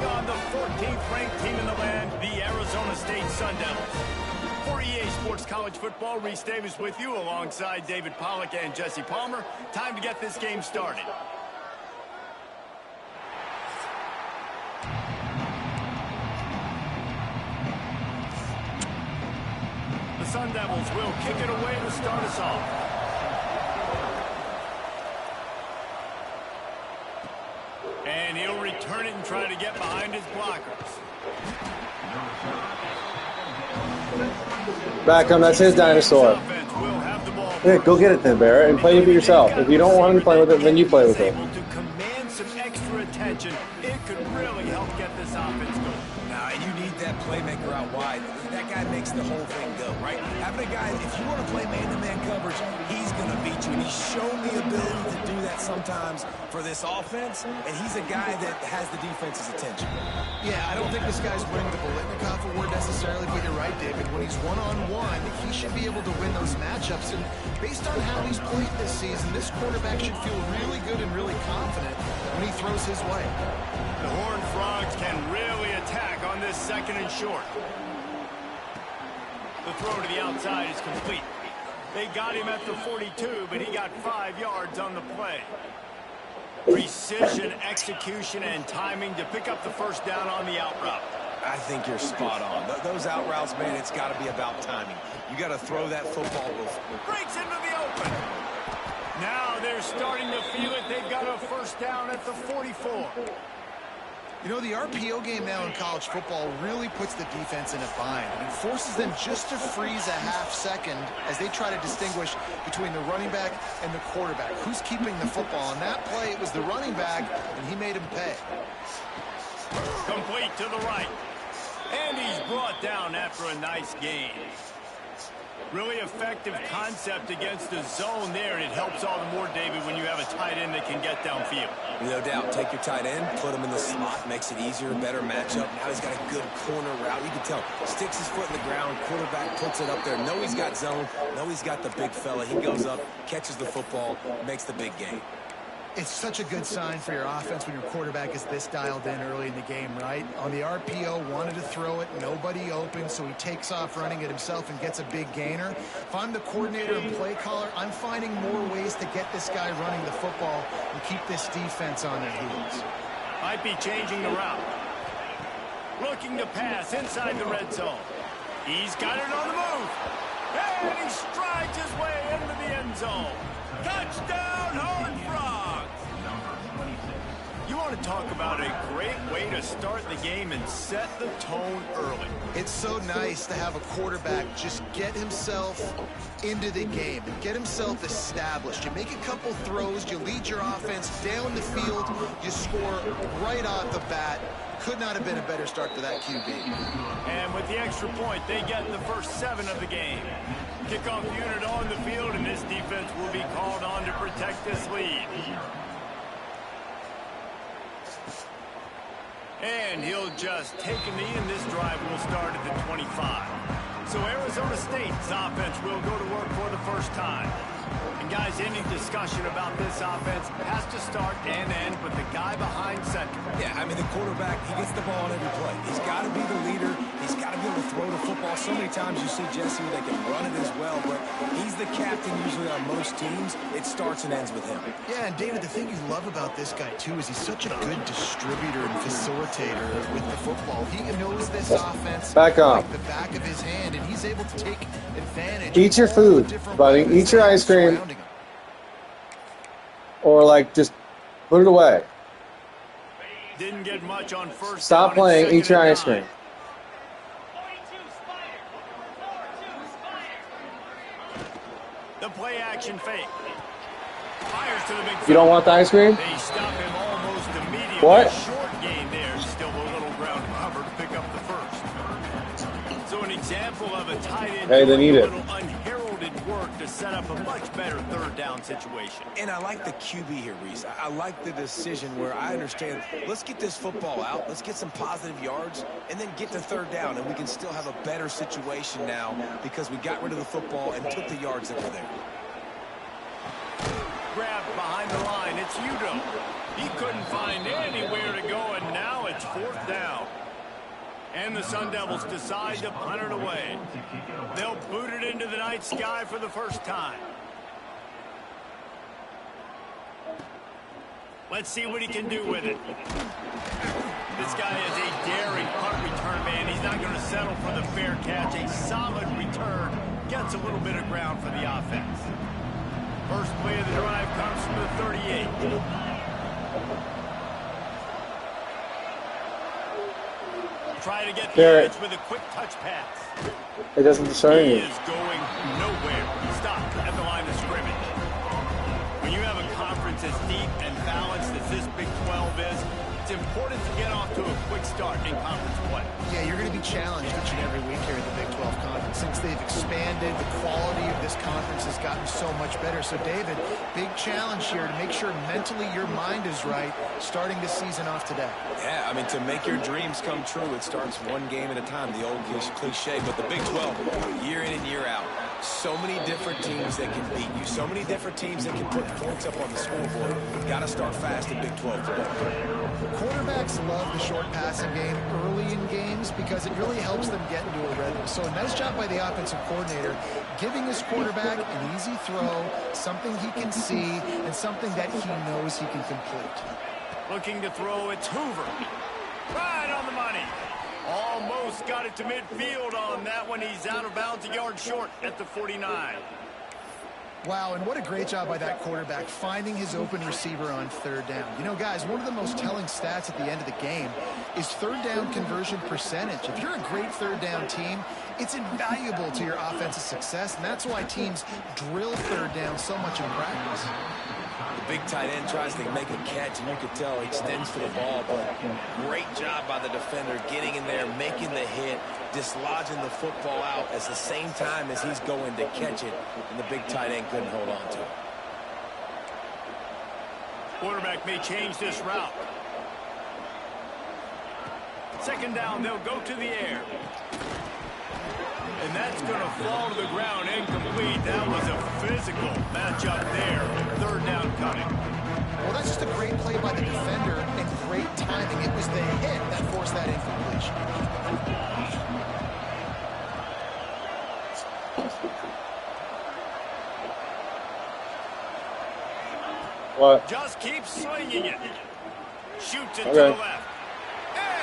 taking on the 14th ranked team in the land, the Arizona State Sun Devils. For EA Sports College Football, Reese Davis with you alongside David Pollack and Jesse Palmer. Time to get this game started. The Sun Devils will kick it away to start us off. And he'll return it and try to get behind his blockers. Back him, that's his dinosaur. Yeah, go get it then, Barrett, and play with it yourself. If you don't want him to play with it, then you play with it. Able to command some extra attention. It could really help get this offense going. Nah, and you need that playmaker out wide. That guy makes the whole thing go, right? Having a guy, if you want to play man-to-man coverage, he's going to beat you. And he's shown the ability to do that sometimes for this offense, and he's a guy that has the defense's attention. Yeah, I don't think this guy's winning the Biletnikoff award necessarily, but you're right, David. When he's one-on-one, he should be able to win those matchups. And based on how he's played this season, this quarterback should feel really good and really confident when he throws his way. The Horned Frogs can really attack on this second and short. The throw to the outside is complete. They got him at the 42, but he got 5 yards on the play. Precision, execution, and timing to pick up the first down on the out route. I think you're spot on. Those out routes, man, it's got to be about timing. You got to throw that football. Breaks into the open. Now they're starting to feel it. They've got a first down at the 44. You know, the RPO game now in college football really puts the defense in a bind. And it forces them just to freeze a half second as they try to distinguish between the running back and the quarterback. Who's keeping the football? On that play, it was the running back, and he made him pay. Complete to the right. And he's brought down after a nice gain. Really effective concept against the zone there, and it helps all the more, David, when you have a tight end that can get downfield. No doubt. Take your tight end, put him in the slot, makes it easier, better matchup. Now he's got a good corner route. You can tell. Sticks his foot in the ground, quarterback puts it up there. Know he's got zone, know he's got the big fella. He goes up, catches the football, makes the big gain. It's such a good sign for your offense when your quarterback is this dialed in early in the game, right? On the RPO, wanted to throw it, nobody open, so he takes off running it himself and gets a big gainer. If I'm the coordinator and play caller, I'm finding more ways to get this guy running the football and keep this defense on their heels. Might be changing the route. Looking to pass inside the red zone. He's got it on the move. And he strides his way into the end zone. Touchdown, Horned Frogs! You want to talk about a great way to start the game and set the tone early. It's so nice to have a quarterback just get himself into the game and get himself established. You make a couple throws, you lead your offense down the field, you score right off the bat. Could not have been a better start for that QB. And with the extra point, they get the first 7 of the game. Kickoff unit on the field, and this defense will be called on to protect this lead. And he'll just take a knee, and this drive will start at the 25. So Arizona State's offense will go to work for the first time. And guys, any discussion about this offense has to start and end with the guy behind center. Yeah, I mean, the quarterback, he gets the ball on every play. He's got to be the leader. He's got to be able to throw the football. So many times you see Jesse, they can run it as well, but he's the captain usually on most teams. It starts and ends with him. Yeah, and David, the thing you love about this guy, too, is he's such a good distributor and facilitator with the football. He knows this offense Back up. like the back of his hand, and he's able to take advantage. Eat your of all the food, different buddy. weapons Eat your that are ice cream. surrounding him. Or, like, just put it away. Didn't get much on first. Stop playing. Eat your ice cream. The play action fake. Fires to the big. You don't want the ice cream? They stop him almost immediately. What? Short gain there. Still a little ground cover to pick up the first. So an example of a tight end Hey, then eat doing a it. little unheralded work to set up a much better third down situation. And I like the QB here, Reese. I like the decision where I understand, let's get this football out, let's get some positive yards, and then get to third down, and we can still have a better situation now because we got rid of the football and took the yards that were there. Grab behind the line. It's Udo. He couldn't find anywhere to go, and now it's fourth down. And the Sun Devils decide to punt it away. They'll boot it into the night sky for the first time. Let's see what he can do with it. This guy is a daring punt return man. He's not going to settle for the fair catch. A solid return gets a little bit of ground for the offense. First play of the drive comes from the 38. Try to get the edge with a quick touch pass. It doesn't discern you. He is going nowhere. Stopped at the line of scrimmage. When you have a conference as deep and balanced as this Big 12 is, it's important to get off to a quick start in conference play. Yeah, you're going to be challenged each and every week here in the Big 12 Conference. Since they've expanded, the quality of this conference has gotten so much better. So, David, big challenge here to make sure mentally your mind is right starting this season off today. Yeah, I mean, to make your dreams come true, it starts one game at a time, the old cliche. But the Big 12, year in and year out, so many different teams that can beat you, so many different teams that can put points up on the scoreboard. Got to start fast in Big 12 play. Quarterbacks love the short passing game early in games because it really helps them get into a rhythm. So a nice job by the offensive coordinator giving his quarterback an easy throw, something he can see, and something that he knows he can complete. Looking to throw, it's Hoover. Right on the money. Almost got it to midfield on that one. He's out of bounds, a yard short at the 49. Wow, and what a great job by that quarterback finding his open receiver on third down. You know, guys, one of the most telling stats at the end of the game is third down conversion percentage. If you're a great third down team, it's invaluable to your offensive success, and that's why teams drill third down so much in practice. The big tight end tries to make a catch, and you could tell he extends for the ball, but great job by the defender getting in there, making the hit, dislodging the football out at the same time as he's going to catch it, and the big tight end couldn't hold on to it. Quarterback may change this route. Second down, they'll go to the air. And that's going to fall to the ground incomplete. That was a physical matchup there. Third down coming. Well, that's just a great play by the defender and great timing. It was the hit that forced that incompletion. What? Just keeps swinging it. Shoots it to the left.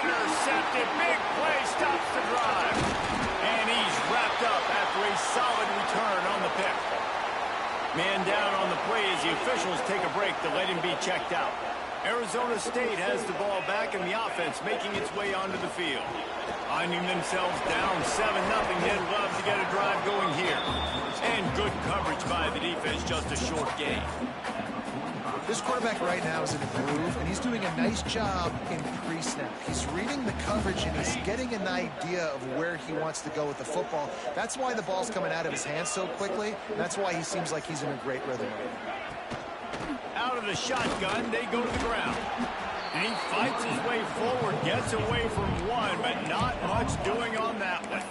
Intercepted. Big play. Stops the drive. And he's wrapped up after a solid return on the pick. Man down on the play as the officials take a break to let him be checked out. Arizona State has the ball back and the offense making its way onto the field. Finding themselves down 7-0, they'd love to get a drive going here. And good coverage by the defense, just a short game. This quarterback right now is in a groove, and he's doing a nice job in pre-snap. He's reading the coverage, and he's getting an idea of where he wants to go with the football. That's why the ball's coming out of his hands so quickly, and that's why he seems like he's in a great rhythm right now. Out of the shotgun, they go to the ground. And he fights his way forward, gets away from one, but not much doing on that one.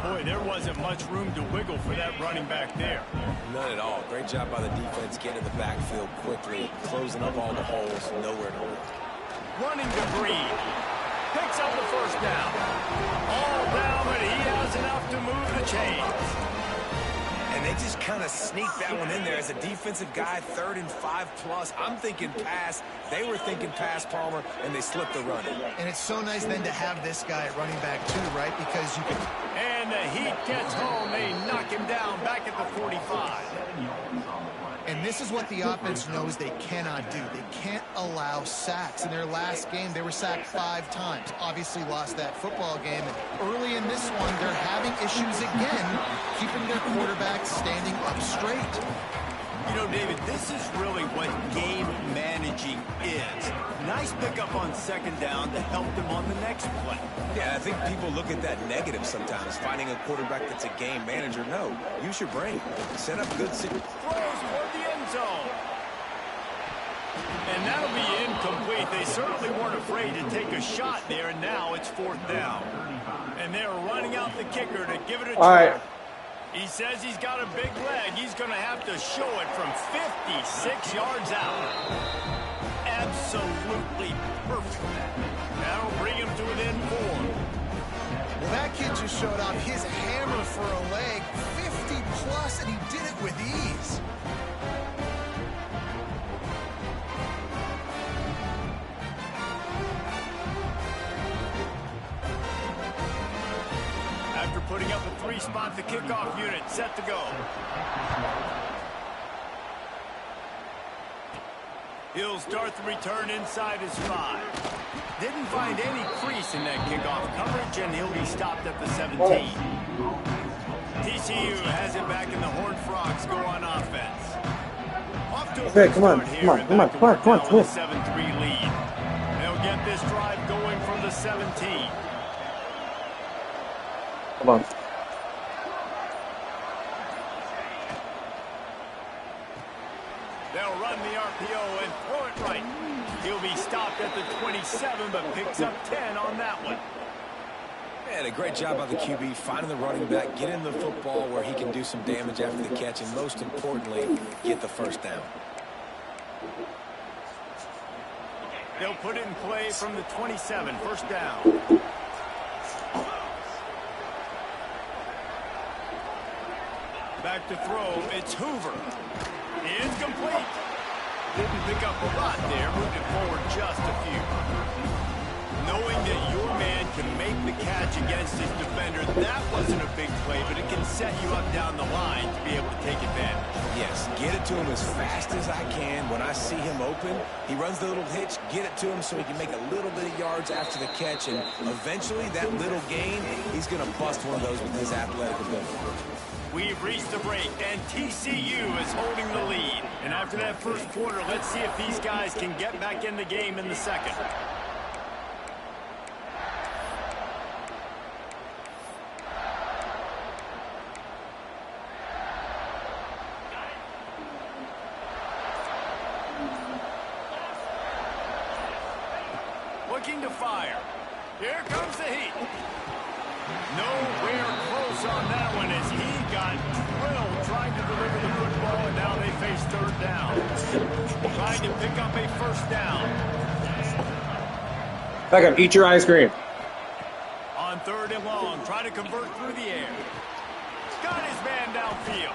Boy, there wasn't much room to wiggle for that running back there. None at all. Great job by the defense getting in the backfield quickly, closing up all the holes, nowhere to look. Running to Breed. Picks up the first down. All down, but he has enough to move the chains. And they just kind of sneaked that one in there as a defensive guy, 3rd and 5+. I'm thinking pass. They were thinking pass, Palmer, and they slipped the run. And it's so nice then to have this guy at running back too, right? Because you can... And the heat gets home. They knock him down back at the 45. And this is what the offense knows they cannot do. They can't allow sacks. In their last game, they were sacked 5 times. Obviously lost that football game. And early in this one, they're having issues again, keeping their quarterback standing up straight. You know, David, this is really what game managing is. Nice pickup on second down to help them on the next play. Yeah, I think people look at that negative sometimes, finding a quarterback that's a game manager. No, use your brain. Set up good throws toward the end zone. And that'll be incomplete. They certainly weren't afraid to take a shot there, and now it's 4th down. And they're running out the kicker to give it a try. All right. He says he's got a big leg. He's going to have to show it from 56 yards out. Absolutely perfect. That'll bring him to within 4. showed off his hammer for a leg, 50 plus, and he did it with ease. After putting up a 3-spot, the kickoff unit set to go. He'll start the return inside his 5. Didn't find any crease in that kickoff coverage, and he'll be stopped at the 17. TCU has it back, and the Horned Frogs go on offense. Off to a Okay, good come on, start here, come on, and come on, back to come on, work come on, now come with on. a 7-3 lead. They'll get this drive going from the 17. Come on. They'll run the RPO and throw it right. He'll be stopped at the 27, but picks up 10 on that one. And a great job by the QB finding the running back, getting the football where he can do some damage after the catch, and most importantly, get the first down. They'll put it in play from the 27, first down. Back to throw, it's Hoover. Incomplete. Didn't pick up a lot there, moved it forward just a few. Knowing that your man can make the catch against his defender, that wasn't a big play, but it can set you up down the line to be able to take advantage. Yes, get it to him as fast as I can. When I see him open, he runs the little hitch, get it to him so he can make a little bit of yards after the catch, and eventually that little gain, he's going to bust one of those with his athletic ability. We've reached the break, and TCU is holding the lead. And after that first quarter, let's see if these guys can get back in the game in the second. Looking to fire. Here comes the heat. Nowhere close on that one as he got drilled trying to deliver the football, and now they face third down. Trying to pick up a first down. Back up, eat your ice cream. On 3rd and long, trying to convert through the air. Got his man downfield.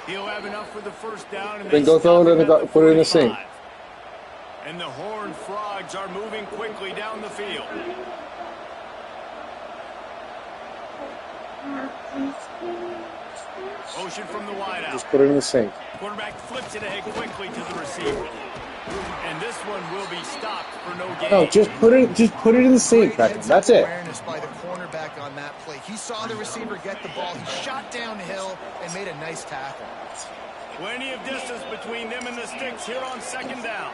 He'll have enough for the first down. And Then go throw it in the put it in the sink. And the Horned Frogs are moving quickly down the field. Motion from the wideout. Just put it in the sink. Quarterback flips it ahead quickly to the receiver. And this one will be stopped for no gain. No, just put it in the sink, Beckham. That's it. Awareness by the cornerback on that play. He saw the receiver get the ball. He shot downhill and made a nice tackle. Plenty of distance between them and the sticks here on 2nd down.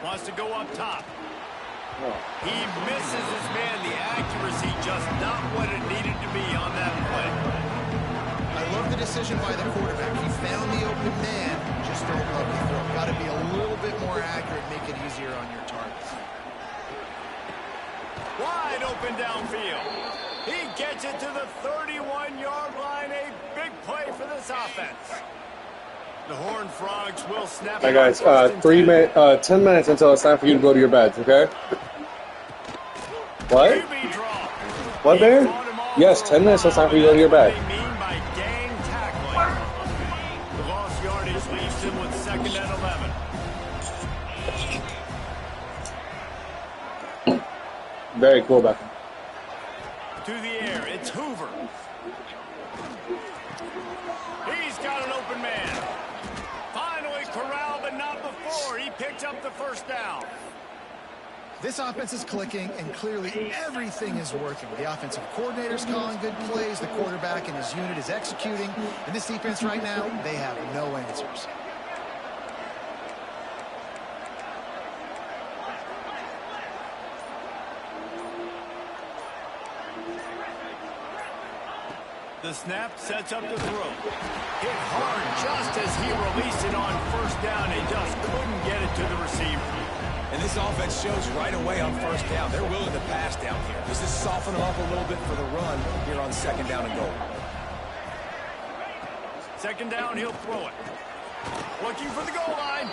Wants to go up top. He misses his man. The accuracy just not what it needed to be on that play. I love the decision by the quarterback. He found the open man. Just don't love the throw. Got to be a little bit more accurate, make it easier on your targets. Wide open downfield. He gets it to the 31-yard line. A big play for this offense. The Horned Frogs will snap. Hey guys, 10 minutes until it's time for you to go to your beds, okay? What? What, Bear? Yes, 10 minutes until it's time for you to go to your bed. The lost yardage leaves him with 2nd and 11. Very cool, Beckham. To the air, it's Hoover. He's got an open man. Finally corralled, but not before. He picked up the first down. This offense is clicking, and clearly everything is working. The offensive coordinator's calling good plays. The quarterback and his unit is executing. And this defense right now, they have no answers. The snap sets up the throw. Hit hard just as he released it on 1st down. He just couldn't get it to the receiver. And this offense shows right away on 1st down. They're willing to pass down here. Does this soften them up a little bit for the run here on 2nd down and goal? 2nd down, he'll throw it. Looking for the goal line.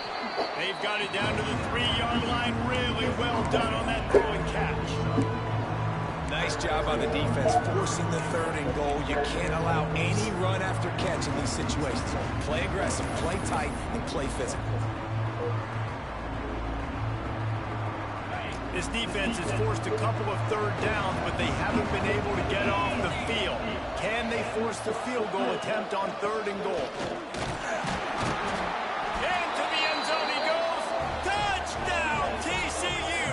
They've got it down to the 3-yard line. Really well done on that throwing catch. Nice job on the defense, forcing the 3rd and goal. You can't allow any run after catch in these situations. Play aggressive, play tight, and play physical. This defense has forced a couple of 3rd downs, but they haven't been able to get off the field. Can they force the field goal attempt on 3rd and goal? Into the end zone he goes. Touchdown, TCU!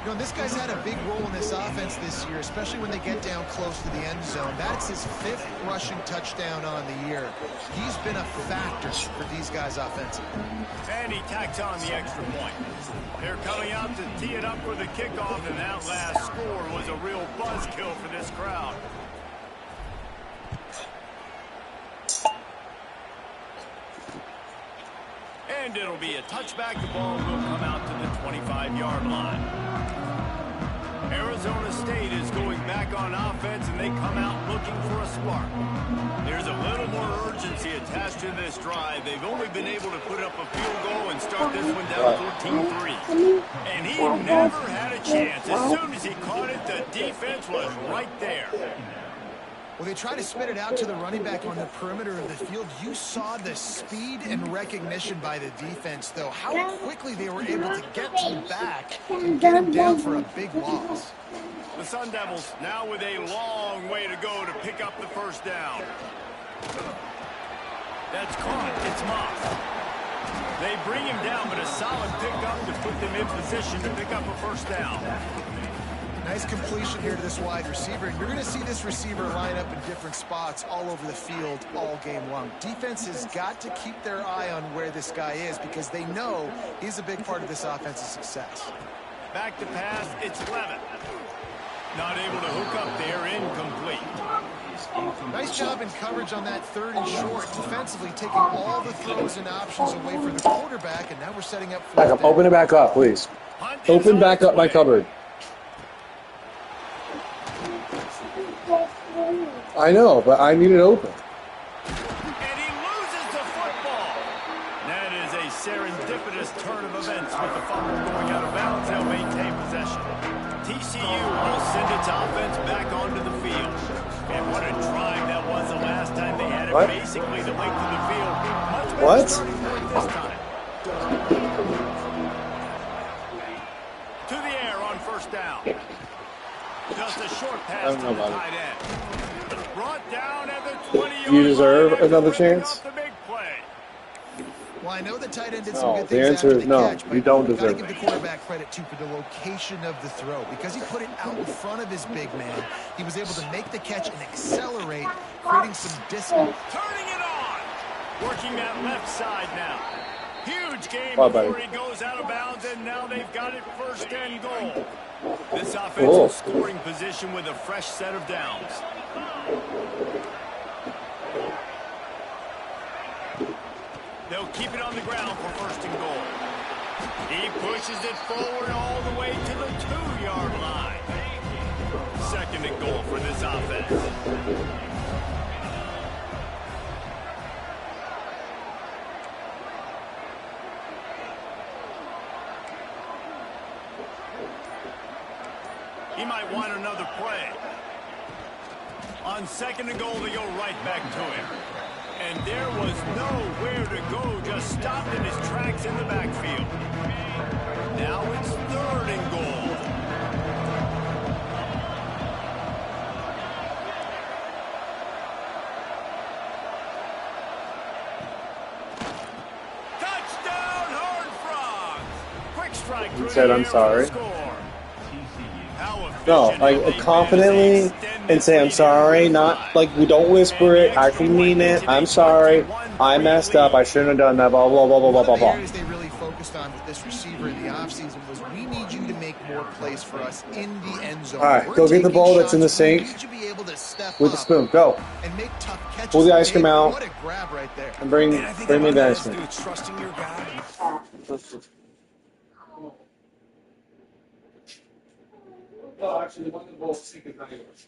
You know, this guy's had a big role in this offense this year, especially when they get down close to the end zone. That's his 5th rushing touchdown on the year. He's been a factor for these guys offensively. And he tacks on the extra point. They're coming out to tee it up for the kickoff, and that last score was a real buzzkill for this crowd. And it'll be a touchback. The ball will come out to the 25-yard line. Arizona State is going back on offense, and they come out looking for a spark. There's a little more urgency attached to this drive. They've only been able to put up a field goal and start this one down 14-3. And he never had a chance. As soon as he caught it, the defense was right there. Well, they try to spit it out to the running back on the perimeter of the field. You saw the speed and recognition by the defense, though. How quickly they were able to get to the back and get him down for a big loss. The Sun Devils now with a long way to go to pick up the 1st down. That's caught. It's Moss. They bring him down, but a solid pickup to put them in position to pick up a 1st down. Nice completion here to this wide receiver. And you're going to see this receiver line up in different spots all over the field all game long. Defense has got to keep their eye on where this guy is because they know he's a big part of this offense's success. Back to pass. It's Levitt. Not able to hook up there. Incomplete. Nice job in coverage on that 3rd and short. Defensively taking all the throws and options away from the quarterback. And now we're setting up. Back up. Open it back up, please. Open back up my cupboard. I know, but I need it open. And he loses the football. That is a serendipitous turn of events with the fumble going out of bounds. They'll maintain possession. TCU will send its offense back onto the field. And what a drive that was the last time they had it. What? Basically the length of the field. Much better What? starting point this time. To the air on 1st down. Just a short pass to the tight end. Brought down at the 20-yard You deserve line another chance? the big play. Well, I know the tight end did some good The things answer after is the no. catch, but You don't you've got to deserve give the quarterback credit, too, for the location of the throw. Because he put it out in front of his big man, he was able to make the catch and accelerate, creating some distance. Turning it on. Working that left side now. Huge game Wow, before buddy. he goes out of bounds, and now they've got it 1st and goal. This offensive scoring position with a fresh set of downs. They'll keep it on the ground for 1st and goal. He pushes it forward all the way to the 2-yard line. 2nd and goal for this offense. He might want another play. On 2nd and goal, they go right back to him. And there was nowhere to go, just stopped in his tracks in the backfield. Now it's 3rd and goal. Touchdown, Horned Frogs! Quick strike through Said the I'm air for sorry. the score. No, like confidently and say I'm sorry, not like we don't whisper it. I can mean it. I'm sorry. I messed up. I shouldn't have done that. Blah blah blah blah blah One blah of the blah. areas they really focused on with this receiver in the offseason was we need you to make more plays for us in the end zone. All right, We're go get the taking ball that's in the shots. We sink need you to be able to step with the up spoon. Go and make tough catches. pull the ice cream Dave, out What a grab right there. and bring And I think me a lot the of that ice has to do cream. with trusting your guy. Well, actually, the one in the bowl sink is not yours.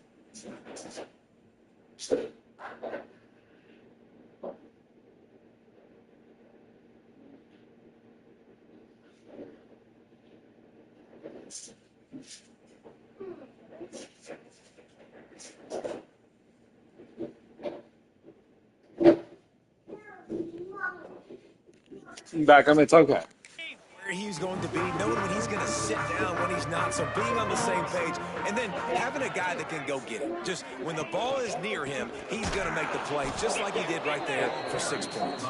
Beckham, it's okay. Where he's going to be, knowing when he's going to sit down, when he's not, so being on the same page, and then having a guy that can go get it. Just when the ball is near him, he's going to make the play, just like he did right there for 6 points.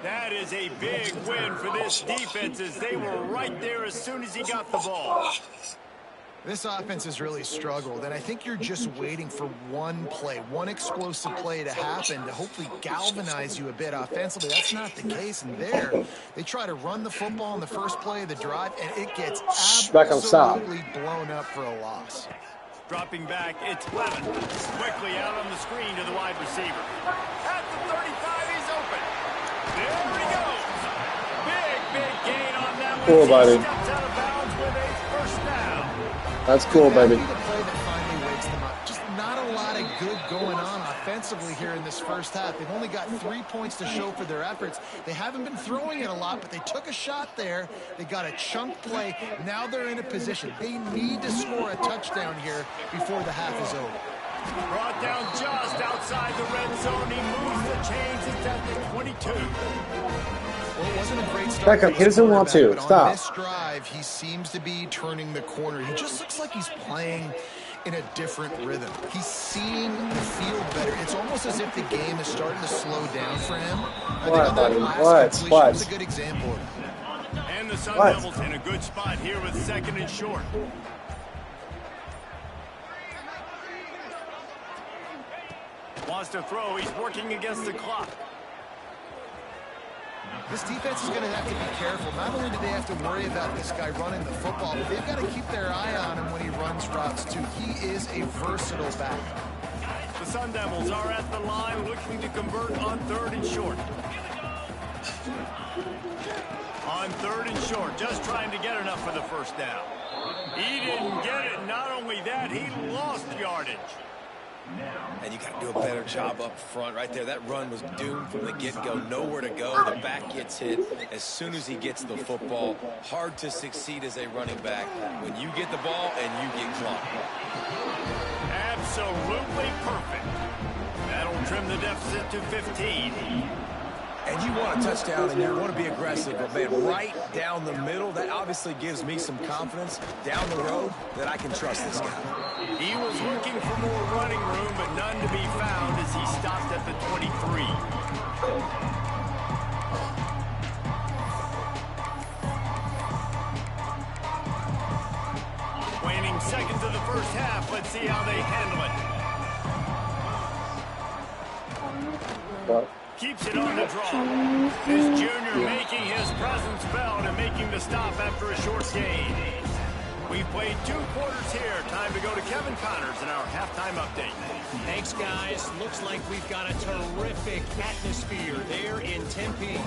That is a big win for this defense, as they were right there as soon as he got the ball. This offense has really struggled, and I think you're just waiting for one play, one explosive play to happen to hopefully galvanize you a bit offensively. That's not the case, and there, they try to run the football in the first play of the drive, and it gets absolutely blown up for a loss. Dropping back, it's Levin. Quickly out on the screen to the wide receiver. At the 35, he's open. There he goes. Big gain on that one. Cool, buddy. He steps out of bounds with a first down. That's cool, baby. The play that finally wakes them up. Just not a lot of good going on offensively here in this first half. They've only got 3 points to show for their efforts. They haven't been throwing it a lot, but they took a shot there. They got a chunk play. Now they're in a position. They need to score a touchdown here before the half is over. Brought down just outside the red zone. He moves the chains. It's at the 22. Well, it wasn't a great start. Beckham, he doesn't want to. Stop. On this drive, he seems to be turning the corner. He just looks like he's playing in a different rhythm. He's seeing the field better. It's almost as if the game is starting to slow down for him. I think on that last completion was a good example of it. And the Sun Devils in a good spot here with 2nd and short. Wants to throw. He's working against the clock. This defense is going to have to be careful. Not only do they have to worry about this guy running the football, but they've got to keep their eye on him when he runs routes, too. He is a versatile back. The Sun Devils are at the line looking to convert on 3rd and short. On 3rd and short, just trying to get enough for the first down. He didn't get it. Not only that, he lost yardage. And you got to do a better job up front right there. That run was doomed from the get-go. Nowhere to go. The back gets hit as soon as he gets the football. Hard to succeed as a running back when you get the ball and you get clocked. Absolutely perfect. That'll trim the deficit to 15. And you want a touchdown and you want to be aggressive, but man, right down the middle, that obviously gives me some confidence down the road that I can trust this guy. He was looking for more running room, but none to be found as he stopped at the 23. Waning seconds of the first half. Let's see how they handle it. What? Keeps it on the draw. This junior making his presence felt and making the stop after a short gain. We've played 2 quarters here. Time to go to Kevin Connors in our halftime update. Thanks, guys. Looks like we've got a terrific atmosphere there in Tempe.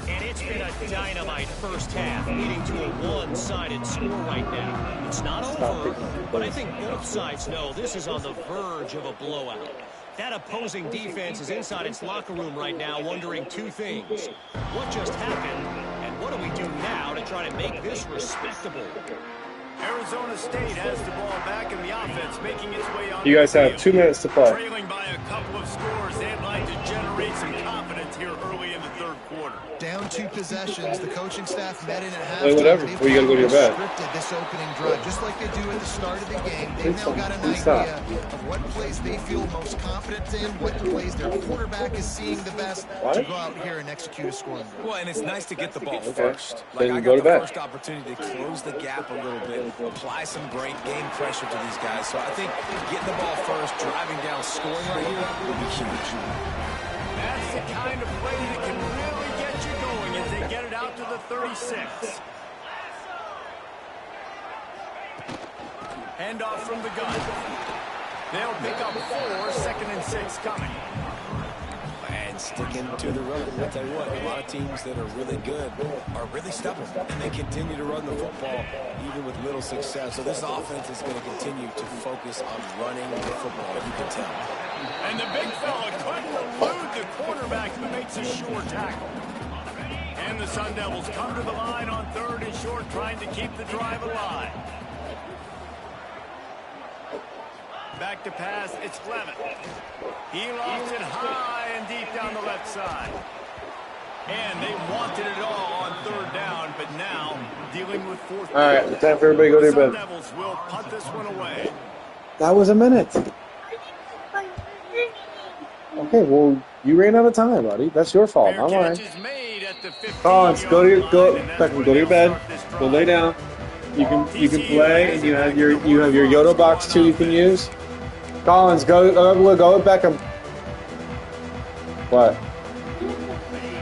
And it's been a dynamite first half, leading to a one-sided score right now. It's not over, but I think both sides know this is on the verge of a blowout. That opposing defense is inside its locker room right now wondering 2 things. What just happened, and what do we do now to try to make this respectable? Arizona State has the ball back in the offense, making its way on. You guys have 2 minutes to play. Trailing by a couple of scores, they'd like to generate some confidence here early in the 3rd quarter. Down 2 possessions, the coaching staff met in at halftime. Wait, whatever. Well, you gotta go to your bed. Scripted this opening drive, just like they do at the start of the game. They've now got an idea of what plays they feel most confident in, what plays their quarterback is seeing the best to go out here and execute a scoring drive. Well, and it's nice to get the ball first. Then I go got to the bed. first opportunity to close the gap a little bit, apply some great game pressure to these guys. So I think getting the ball first, driving down, scoring right here will be huge. That's the kind of play that can really get you going as they get it out to the 36. Handoff from the gun. They'll pick up 4, 2nd and 6 coming. And sticking to the run. I'll tell you what, a lot of teams that are really good are really stubborn, and they continue to run the football even with little success. So this offense is going to continue to focus on running the football, you can tell. And the big fella couldn't elude the quarterback who makes a sure tackle. And And the Sun Devils come to the line on 3rd and short, trying to keep the drive alive. Back to pass, it's Clement. He lofts it high and deep down the left side. And they wanted it all on 3rd down, but now dealing with 4th. All right, time for everybody to go to Sun bed. Devils will punt this one away. That was a minute. Okay, well, you ran out of time, buddy. That's your fault, Fair not mine. catch is made at the 15-yard Collins, go line, and that's Beckham, where go to your they'll bed. start this Go drive. lay down. You can play, and you have your Yoda box too. You can use. Collins, go with Beckham. What?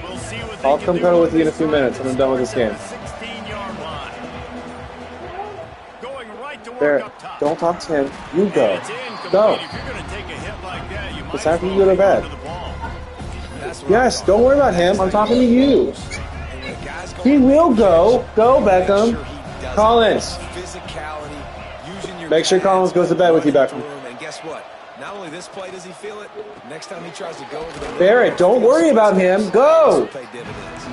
We'll see what I'll they come can cuddle do with you in a few this minutes when I'm done with this game. drive at the 16-yard line. Going right to work There. up top. Don't talk to him. You go. And it's incomplete. Go. If you're going to take a hit like that, you might It's time as for well you to go to hang on bed. the ball. That's what Yes, I'm don't worry about him. I'm talking to you. He will go. Go, Beckham. Collins. Make sure Collins goes to bed with you, Beckham. And guess what? Not only this play does he feel it, next time he tries to go over the Barrett, don't worry about him. Go. pay dividends.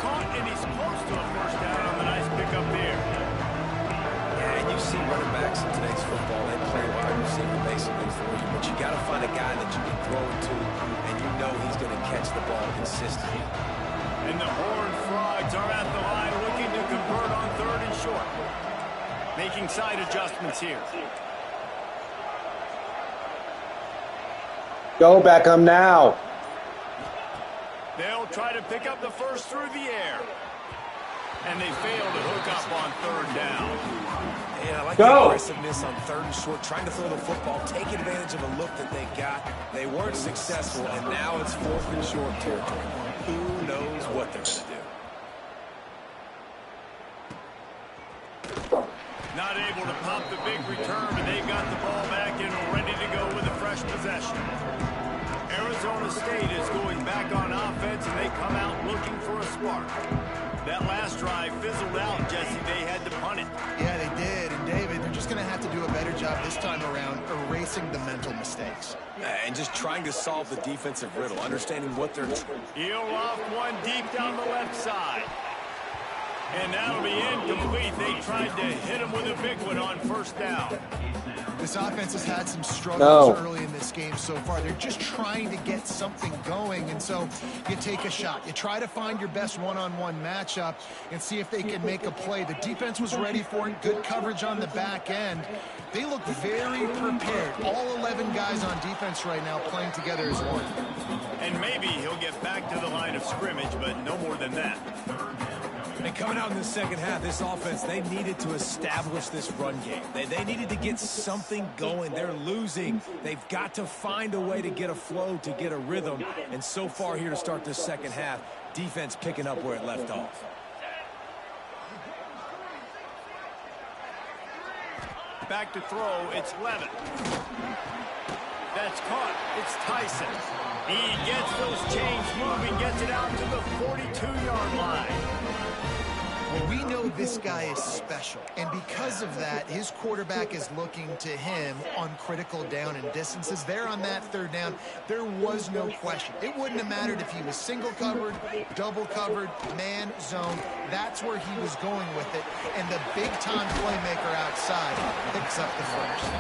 Caught, and he's close to a first down on the nice pickup there. Yeah, and you see running backs in today's football, they play wide receiver basically for you, but you got to find a guy that you can throw it to, and you know he's going to catch the ball consistently. And the Horned Frogs are at the line looking to convert on 3rd and short. Making side adjustments here. Go, Beckham, now. They'll try to pick up the first through the air. And they fail to hook up on 3rd down. And I like Go. the aggressiveness on 3rd and short, trying to throw the football, take advantage of a look that they got. They weren't successful, and now it's 4th and short territory. Who knows what they're going to do? Not able to pop the big return, but they've got the ball back and ready to go with a fresh possession. Arizona State is going back on offense, and they come out looking for a spark. That last drive fizzled out, Jesse. They had to punt it. Yeah, they did. And David, they're just going to have to do a better job this time around erasing the mental mistakes. And just trying to solve the defensive riddle, understanding what they're... He'll loft one deep down the left side. And that'll be incomplete. They tried to hit him with a big one on 1st down. This offense has had some struggles No. early in this game so far. They're just trying to get something going, and so you take a shot. You try to find your best one-on-one matchup and see if they can make a play. The defense was ready for it. Good coverage on the back end. They look very prepared. All 11 guys on defense right now playing together as one. And maybe he'll get back to the line of scrimmage, but no more than that. And coming out in the second half, this offense, they needed to establish this run game. They needed to get something going. They're losing. They've got to find a way to get a flow, to get a rhythm. And so far here to start this second half, defense picking up where it left off. Back to throw, it's Levitt. That's caught. It's Tyson. He gets those chains moving, gets it out to the 42-yard line. Well, we know this guy is special, and because of that, his quarterback is looking to him on critical down and distances. There on that 3rd down, there was no question. It wouldn't have mattered if he was single covered, double covered, man, zone. That's where he was going with it, and the big-time playmaker outside picks up the first.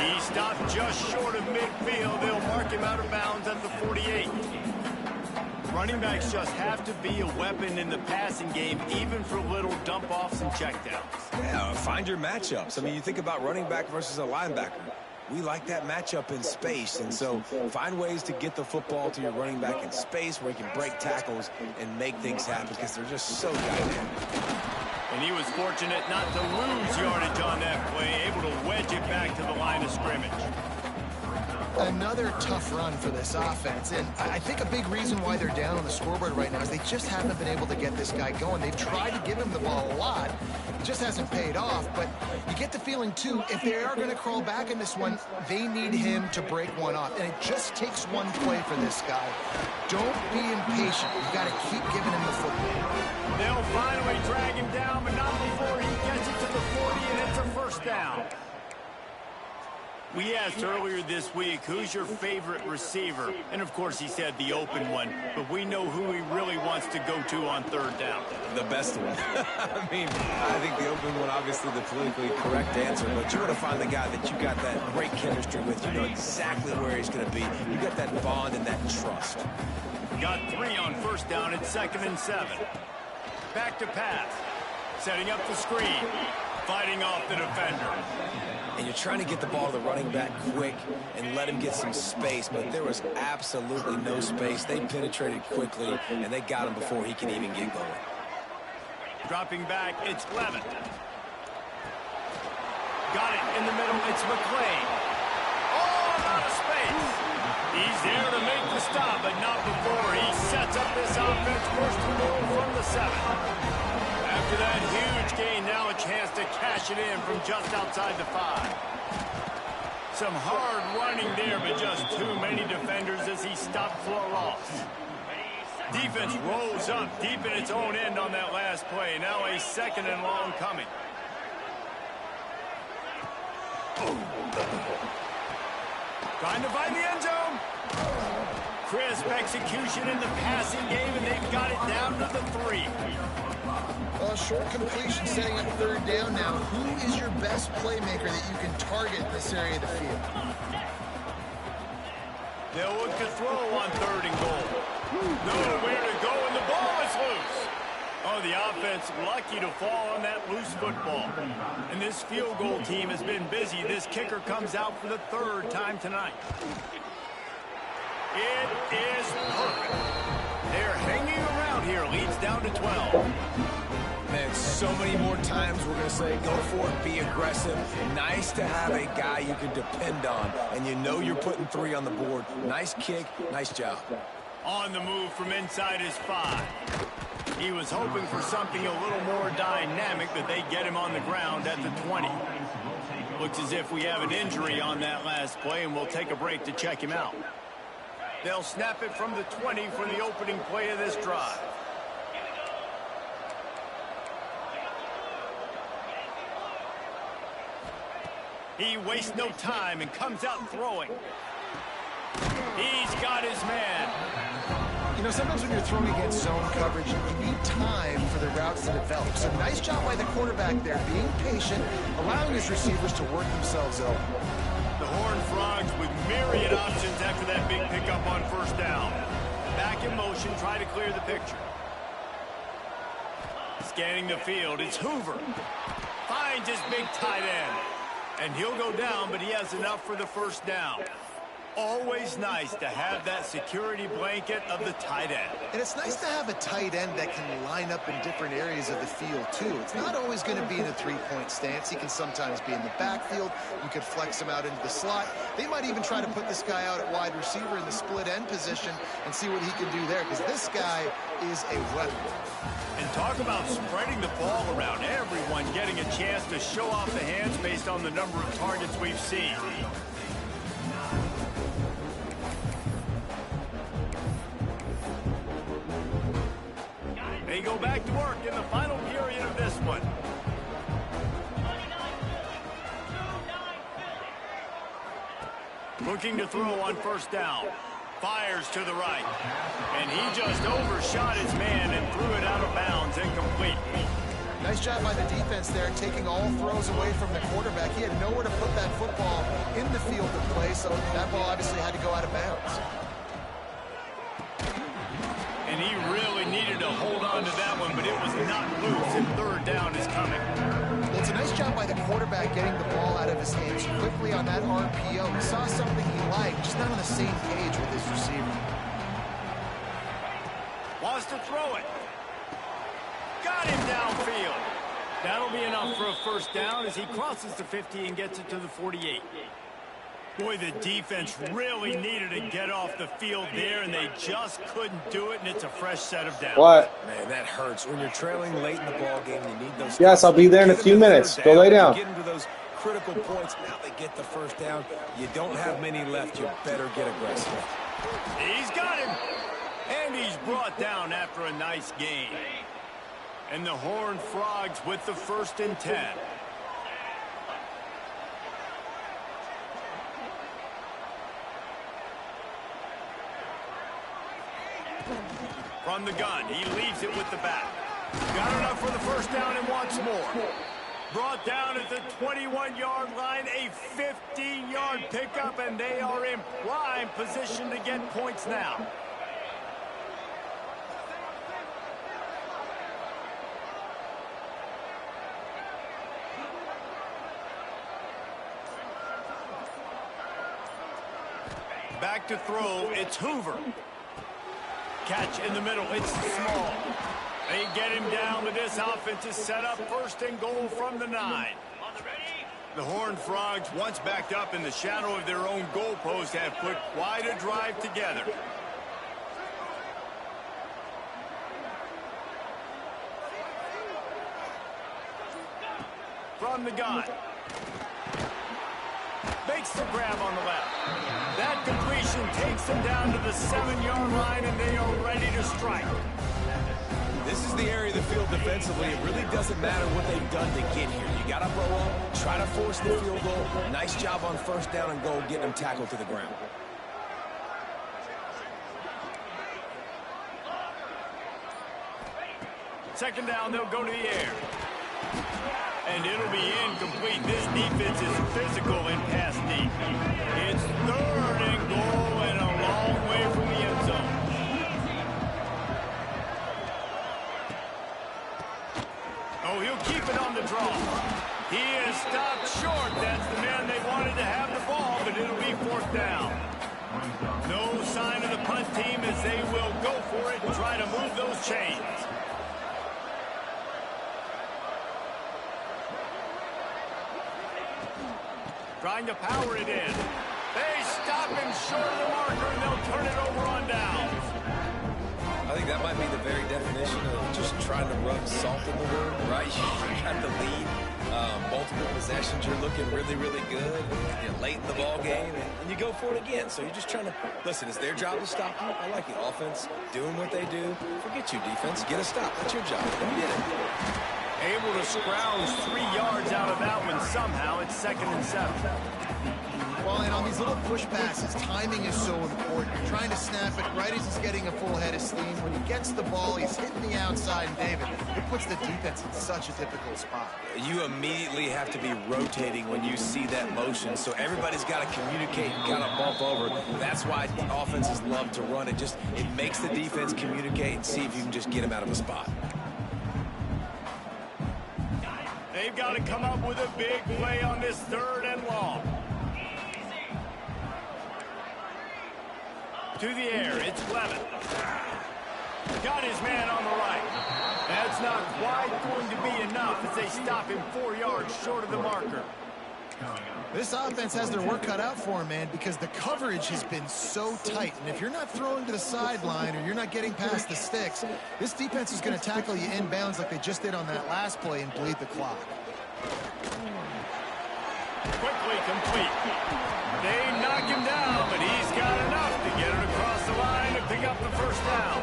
He stopped just short of midfield. They'll mark him out of bounds at the 48. Running backs just have to be a weapon in the passing game, even for little dump-offs and checkdowns. Yeah, find your matchups. I mean, you think about running back versus a linebacker. We like that matchup in space, and so find ways to get the football to your running back in space where you can break tackles and make things happen because they're just so dynamic. And he was fortunate not to lose yardage on that play, able to wedge it back to the line of scrimmage. Another tough run for this offense, and I think a big reason why they're down on the scoreboard right now is they just haven't been able to get this guy going. They've tried to give him the ball a lot. It just hasn't paid off, but you get the feeling, too, if they are going to crawl back in this one, they need him to break one off, and it just takes one play for this guy. Don't be impatient. You've got to keep giving him the football. They'll finally drag him down, but not before he gets it to the 40, and it's a 1st down. We asked earlier this week, who's your favorite receiver? And, of course, he said the open one. But we know who he really wants to go to on third down. The best one. I mean, I think the open one, obviously the politically correct answer. But you want to find the guy that you got that great chemistry with. You know exactly where he's going to be. You got that bond and that trust. Got 3 on first down at 2nd and 7. Back to pass. Setting up the screen. Fighting off the defender. And you're trying to get the ball to the running back quick and let him get some space, but there was absolutely no space. They penetrated quickly, and they got him before he can even get going. Dropping back, it's Levin. Got it in the middle, it's McClain. Oh, out of space. He's there to make the stop, but not before he sets up this offense. First and goal from the 7. After that huge gain, now a chance to cash it in from just outside the 5. Some hard running there, but just too many defenders as he stopped for a loss. Defense rolls up deep in its own end on that last play. Now a 2nd and long coming. Trying to find the end zone. Crisp execution in the passing game, and they've got it down to the 3. Short completion setting up third down now. Who is your best playmaker that you can target in this area of the field? They'll look to throw on 3rd and goal. Nowhere to go, and the ball is loose. Oh, the offense lucky to fall on that loose football. And this field goal team has been busy. This kicker comes out for the 3rd time tonight. It is perfect. They're hanging around here. Leads down to 12. Man, so many more times we're going to say, go for it, be aggressive. Nice to have a guy you can depend on, and you know you're putting 3 on the board. Nice kick, nice job. On the move from inside his 5. He was hoping for something a little more dynamic, but they get him on the ground at the 20. Looks as if we have an injury on that last play, and we'll take a break to check him out. They'll snap it from the 20 for the opening play of this drive. He wastes no time and comes out throwing. He's got his man. You know, sometimes when you're throwing against zone coverage, you need time for the routes to develop. So nice job by the quarterback there, being patient, allowing his receivers to work themselves open. The Horned Frogs with myriad options after that big pickup on first down. Back in motion, try to clear the picture. Scanning the field, it's Hoover. Finds his big tight end. And he'll go down, but he has enough for the first down. Always nice to have that security blanket of the tight end. And it's nice to have a tight end that can line up in different areas of the field, too. It's not always going to be in a three-point stance. He can sometimes be in the backfield. You could flex him out into the slot. They might even try to put this guy out at wide receiver in the split end position and see what he can do there, because this guy is a weapon. And talk about spreading the ball around. Everyone getting a chance to show off the hands based on the number of targets we've seen. They go back to work in the final period of this one. Looking to throw on first down. Fires to the right. And he just overshot his man and threw it out of bounds, incomplete. Nice job by the defense there, taking all throws away from the quarterback. He had nowhere to put that football in the field to play, so that ball obviously had to go out of bounds. And he really needed to hold on to that one, but it was not loose, and third down is coming. Well, it's a nice job by the quarterback getting the ball out of his hands quickly on that RPO. He saw something he liked, just not on the same page with his receiver. Wants to throw it. Got him downfield. That'll be enough for a first down as he crosses the 50 and gets it to the 48. Boy, the defense really needed to get off the field there, and they just couldn't do it, and it's a fresh set of downs. What? Man, that hurts. When you're trailing late in the ball game, you need those. Yes, I'll be there in a few minutes. Go lay down. Get into those critical points. Now they get the first down. You don't have many left. You better get aggressive. He's got him. And he's brought down after a nice gain. And the Horned Frogs with the 1st and 10. From the gun, he leaves it with the back. Got enough for the first down and wants more. Brought down at the 21-yard line, a 15-yard pickup, and they are in prime position to get points now. Back to throw, it's Hoover. Catch in the middle, it's small. They get him down, but this offense is set up first and goal from the 9. The Horned Frogs, once backed up in the shadow of their own goalpost, have put quite a drive together. From the gun. Makes the grab on the left. That completion takes them down to the 7-yard line, and they are ready to strike. This is the area of the field defensively. It really doesn't matter what they've done to get here. You got to roll up, try to force the field goal. Nice job on first down and goal, getting them tackled to the ground. Second down, they'll go to the air. And it'll be incomplete. This defense is physical and pass deep. It's third and goal and a long way from the end zone. Oh, he'll keep it on the draw. He is stopped short. That's the man they wanted to have the ball, but it'll be fourth down. No sign of the punt team as they will go for it and try to move those chains. Trying to power it in. They stop him short of the marker, and they'll turn it over on downs. I think that might be the very definition of just trying to rub salt in the wound, right? You got the lead, multiple possessions, you're looking really, really good. You're late in the ball game, and you go for it again. So you're just trying to, listen, it's their job to stop you. I like the offense doing what they do. Forget you, defense. Get a stop. That's your job. Go get it. Able to scrounge 3 yards out of that one somehow. It's 2nd and 7. Well, and on these little push passes, timing is so important. You're trying to snap it right as he's getting a full head of steam. When he gets the ball, he's hitting the outside, and David, it puts the defense in such a difficult spot. You immediately have to be rotating when you see that motion, so everybody's got to communicate and kind of bump over. That's why offenses love to run it. It makes the defense communicate and see if you can just get him out of a spot. They've got to come up with a big play on this 3rd and long. To the air, it's Levin. Got his man on the right. That's not quite going to be enough as they stop him 4 yards short of the marker. This offense has their work cut out for him, man, because the coverage has been so tight. And if you're not throwing to the sideline or you're not getting past the sticks, this defense is going to tackle you inbounds like they just did on that last play and bleed the clock. Quickly complete. They knock him down, but he's got enough to get it across the line and pick up the first down.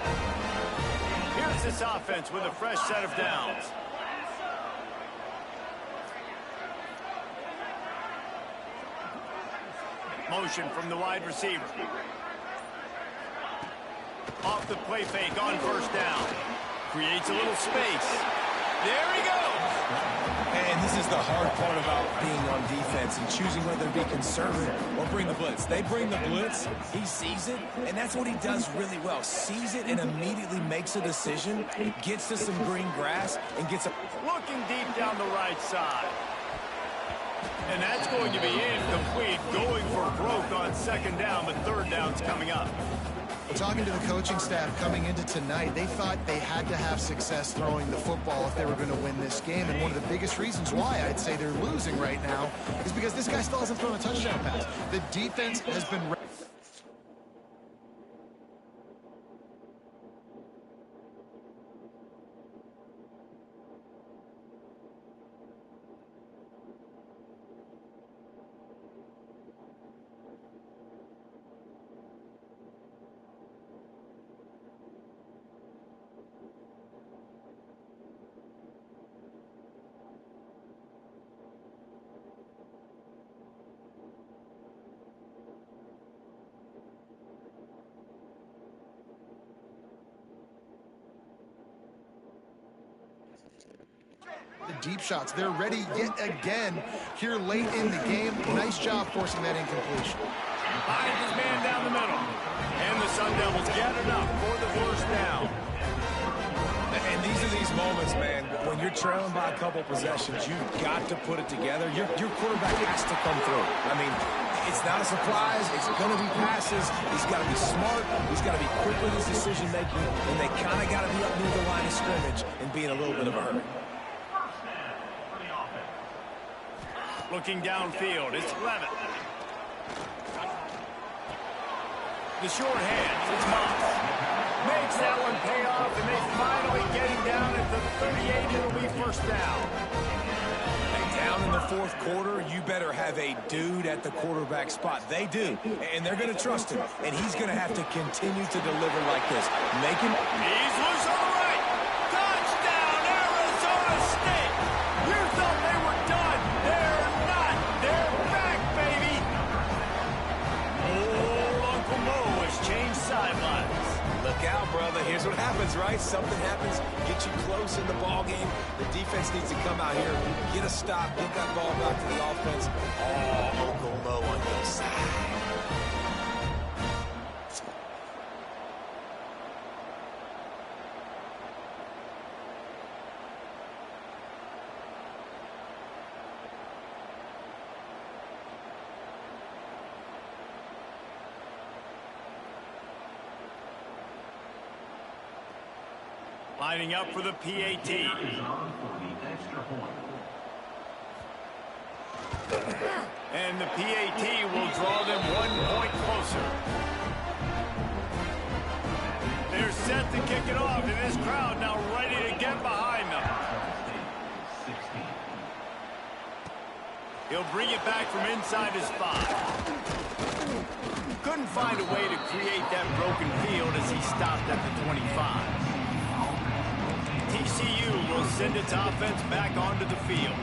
Here's this offense with a fresh set of downs. Motion from the wide receiver. Off the play fake on first down. Creates a little space. There he goes. And this is the hard part about being on defense and choosing whether to be conservative or bring the blitz. They bring the blitz, he sees it, and that's what he does really well. Sees it and immediately makes a decision, gets to some green grass, and gets a... Looking deep down the right side. And that's going to be incomplete, going for broke on 2nd down, but 3rd down's coming up. Talking to the coaching staff coming into tonight, they thought they had to have success throwing the football if they were going to win this game. And one of the biggest reasons why I'd say they're losing right now is because this guy still hasn't thrown a touchdown pass. The defense has been... the deep shots. They're ready yet again here late in the game. Nice job forcing that incompletion. Finds his man down the middle. And the Sun Devils get enough for the first down. And these are these moments, man, when you're trailing by a couple possessions, you've got to put it together. Your quarterback has to come through. I mean, it's not a surprise. It's going to be passes. He's got to be smart. He's got to be quick with his decision-making, and they kind of got to be up near the line of scrimmage and be in a little bit of a hurry. Looking downfield, it's Levitt. The short hands, it's Moss. Makes that one pay off, and they finally get him down at the 38. It'll be first down. Hey, down in the fourth quarter, you better have a dude at the quarterback spot. They do, and they're going to trust him, and he's going to have to continue to deliver like this. Make him... He's loose on the right. Touchdown, Arizona State. You thought they were done. They're not. They're back, baby. Oh, Uncle Mo has changed sidelines. Look out, brother. Here's what happens, right? Something happens, get you close in the ball game. The defense needs to come out here, get a stop, get that ball back to the offense. Oh, Uncle Mo on the side. Lining up for the PAT. And the PAT will draw them 1 point closer. They're set to kick it off, and this crowd now ready to get behind them. He'll bring it back from inside his 5. Couldn't find a way to create that broken field as he stopped at the 25. TCU will send its offense back onto the field.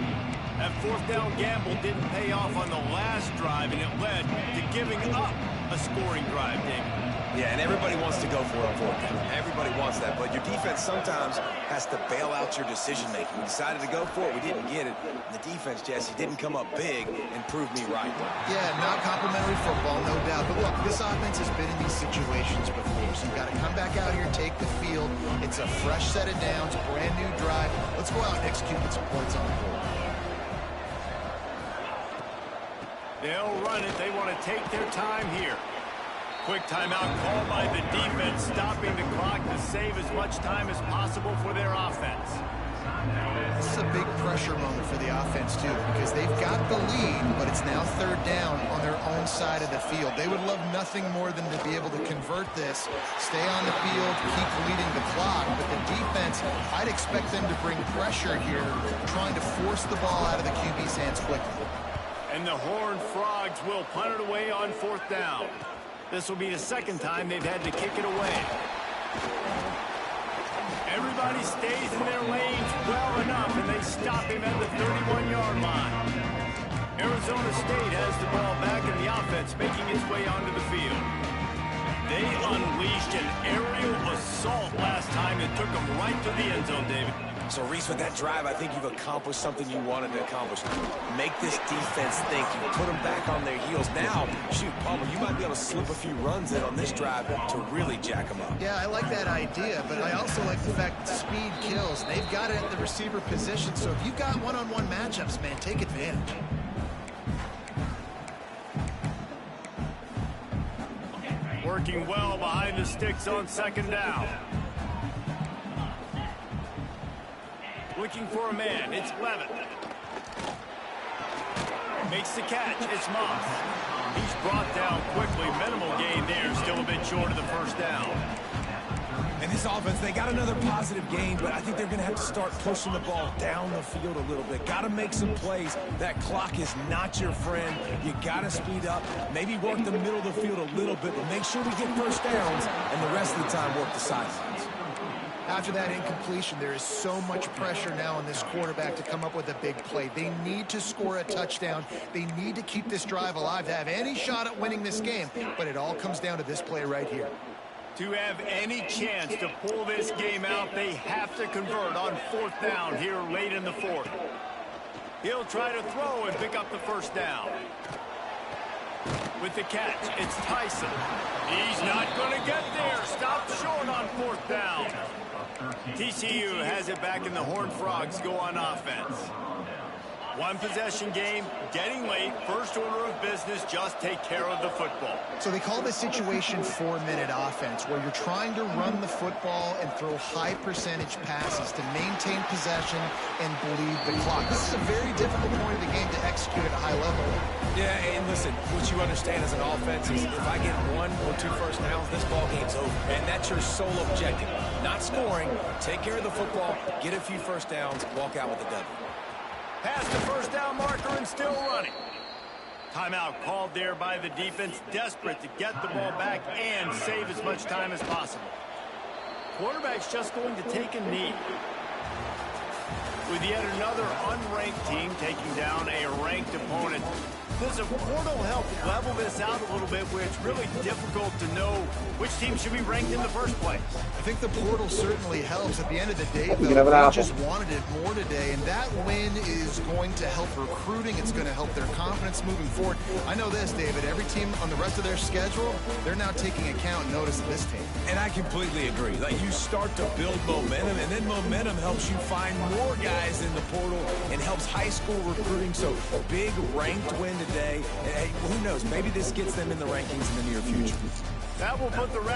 That fourth down gamble didn't pay off on the last drive, and it led to giving up a scoring drive, David. Yeah, and everybody wants to go for it on fourth down. Everybody wants that, but your defense sometimes has to bail out your decision-making. We decided to go for it. We didn't get it. And the defense, Jesse, didn't come up big and prove me right. Yeah, not complimentary football, no doubt. But look, this offense has been in these situations before, so you've got to come back out here, take the field. It's a fresh set of downs, brand new drive. Let's go out and execute with some points on the board. They'll run it. They want to take their time here. Quick timeout called by the defense, stopping the clock to save as much time as possible for their offense. This is a big pressure moment for the offense, too, because they've got the lead, but it's now third down on their own side of the field. They would love nothing more than to be able to convert this, stay on the field, keep leading the clock. But the defense, I'd expect them to bring pressure here, trying to force the ball out of the QB's hands quickly. And the Horned Frogs will punt it away on fourth down. This will be the second time they've had to kick it away. Everybody stays in their lanes well enough, and they stop him at the 31-yard line. Arizona State has the ball back in the offense, making its way onto the field. They unleashed an aerial assault last time that took them right to the end zone, David. So, Reese, with that drive, I think you've accomplished something you wanted to accomplish. Make this defense think. You put them back on their heels. Now, shoot, Palmer, you might be able to slip a few runs in on this drive to really jack them up. Yeah, I like that idea, but I also like the fact that speed kills. They've got it at the receiver position, so if you've got one-on-one matchups, man, take advantage. Working well behind the sticks on second down. Looking for a man, it's Levitt. Makes the catch, it's Moss. He's brought down quickly, minimal gain there, still a bit short of the first down. And this offense, they got another positive gain, but I think they're going to have to start pushing the ball down the field a little bit. Got to make some plays. That clock is not your friend. You got to speed up, maybe work the middle of the field a little bit, but make sure we get first downs, and the rest of the time work the sidelines. After that incompletion, there is so much pressure now on this quarterback to come up with a big play. They need to score a touchdown. They need to keep this drive alive to have any shot at winning this game. But it all comes down to this play right here. To have any chance to pull this game out, they have to convert on 4th down here late in the 4th. He'll try to throw and pick up the first down. With the catch, it's Tyson. He's not going to get there. Stopped short on 4th down. TCU has it back, and the Horned Frogs go on offense. One possession game, getting late. First order of business, just take care of the football. So they call this situation 4-minute offense, where you're trying to run the football and throw high percentage passes to maintain possession and bleed the clock. This is a very difficult point of the game to execute at a high level. Yeah, and listen, what you understand as an offense is if I get 1 or 2 first downs, this ball game's over. And that's your sole objective. Not scoring, take care of the football, get a few first downs, walk out with a W. Past the first down marker and still running. Timeout called there by the defense, desperate to get the ball back and save as much time as possible. Quarterback's just going to take a knee. With yet another unranked team taking down a ranked opponent. Does a portal help level this out a little bit where it's really difficult to know which team should be ranked in the first place? I think the portal certainly helps. At the end of the day, though, they just wanted it more today, and that win is going to help recruiting. It's going to help their confidence moving forward. I know this, David. Every team on the rest of their schedule, they're now taking account and notice of this team. And I completely agree. Like, you start to build momentum, and then momentum helps you find more guys in the portal and helps high school recruiting. So a big ranked win today. And hey, who knows? Maybe this gets them in the rankings in the near future. That will put the